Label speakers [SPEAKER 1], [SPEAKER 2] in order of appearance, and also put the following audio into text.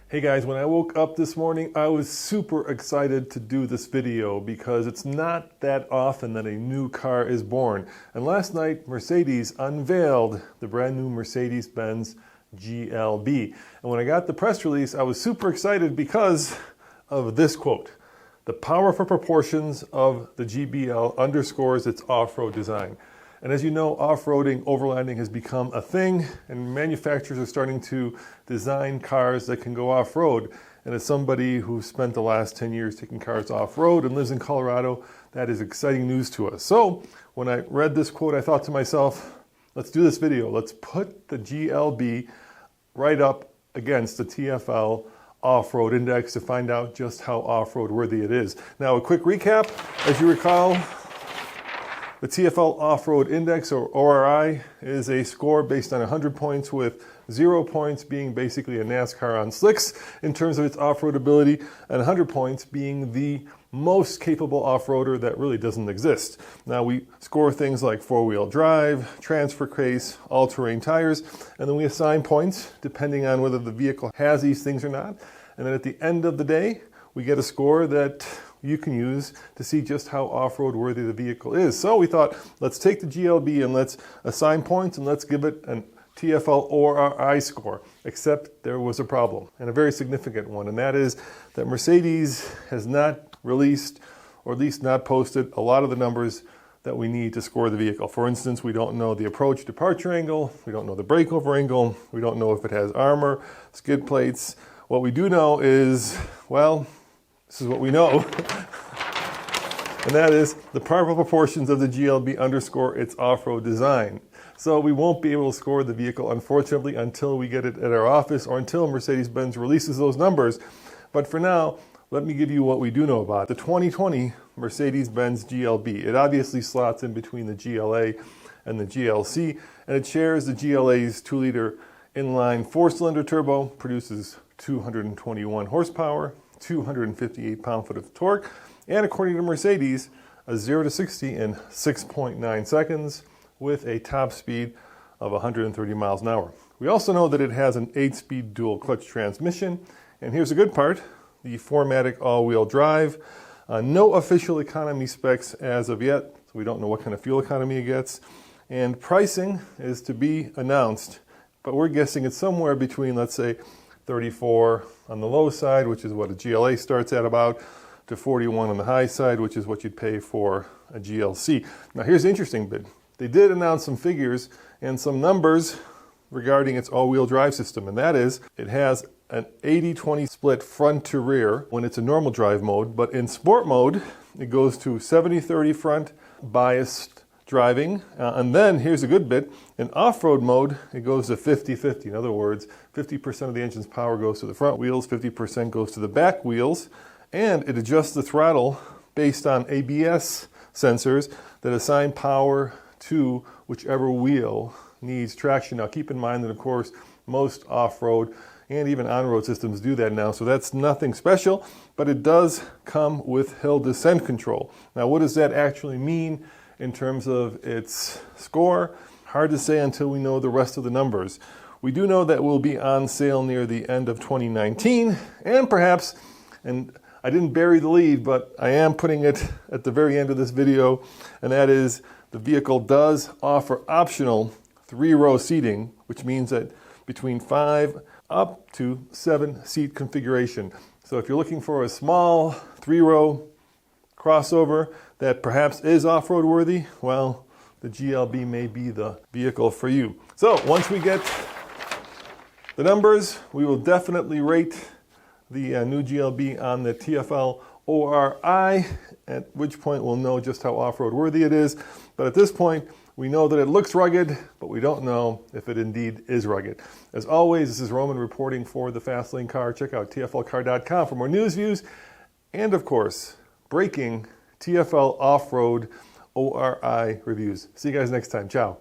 [SPEAKER 1] Hey guys, when I woke up this morning, I was super excited to do this video because it's not that often that a new car is born. And last night, Mercedes unveiled the brand new Mercedes-Benz GLB. And when I got the press release, I was super excited because of this quote. "The powerful proportions of the GBL underscores its off-road design." And as you know, off-roading, overlanding has become a thing, and manufacturers are starting to design cars that can go off-road. And as somebody who spent the last 10 years taking cars off-road and lives in Colorado, that is exciting news to us. So when I read this quote, I thought to myself, let's do this video. Let's put the GLB right up against the TFL off-road index to find out just how off-road worthy it is. Now, a quick recap. As you recall, the TFL Off-Road Index, or ORI, is a score based on 100 points, with 0 points being basically a NASCAR on slicks in terms of its off-road ability, and 100 points being the most capable off-roader that really doesn't exist. Now, we score things like four-wheel drive, transfer case, all-terrain tires, and then we assign points depending on whether the vehicle has these things or not. And then at the end of the day, we get a score that you can use to see just how off-road worthy the vehicle is. So we thought, let's take the GLB and let's assign points and let's give it an TFL ORI score. Except there was a problem, and a very significant one, and that is that Mercedes has not released, or at least not posted, a lot of the numbers that we need to score the vehicle. For instance, we don't know the approach departure angle, we don't know the breakover angle, we don't know if it has armor, skid plates. What we do know is, well, this is what we know, and that is the powerful proportions of the GLB underscore its off-road design. So we won't be able to score the vehicle, unfortunately, until we get it at our office or until Mercedes-Benz releases those numbers. But for now, let me give you what we do know about it. The 2020 Mercedes-Benz GLB. It obviously slots in between the GLA and the GLC, and it shares the GLA's 2-liter inline 4-cylinder turbo, produces 221 horsepower, 258 pound-foot of torque, and according to Mercedes, a 0 to 60 in 6.9 seconds with a top speed of 130 miles an hour. We also know that it has an 8-speed dual clutch transmission, and here's the good part, the 4MATIC all-wheel drive. No official economy specs as of yet, so we don't know what kind of fuel economy it gets, and pricing is to be announced, but we're guessing it's somewhere between, let's say, 34 on the low side, which is what a GLA starts at about, to 41 on the high side, which is what you'd pay for a GLC. Now here's the interesting bit. They did announce some figures and some numbers regarding its all-wheel drive system, and that is, it has an 80-20 split front to rear when it's in normal drive mode, but in sport mode, it goes to 70-30 front biased driving, and then here's a good bit, in off-road mode it goes to 50-50. In other words, 50% of the engine's power goes to the front wheels, 50% goes to the back wheels, and it adjusts the throttle based on ABS sensors that assign power to whichever wheel needs traction. Now keep in mind that, of course, most off-road and even on-road systems do that now, so that's nothing special, but it does come with hill descent control. Now what does that actually mean in terms of its score? Hard to say until we know the rest of the numbers. We do know that it will be on sale near the end of 2019, and perhaps, and I didn't bury the lead, but I am putting it at the very end of this video, and that is the vehicle does offer optional 3-row seating, which means that between 5 up to 7 seat configuration. So if you're looking for a small 3-row crossover that perhaps is off-road worthy, well, the GLB may be the vehicle for you. So once we get the numbers, we will definitely rate the new GLB on the TFL ORI, at which point we'll know just how off-road worthy it is. But at this point, we know that it looks rugged, but we don't know if it indeed is rugged. As always, this is Roman reporting for the Fastlane Car. Check out tflcar.com for more news, views, and of course, breaking TFL off-road ORI reviews. See you guys next time. Ciao.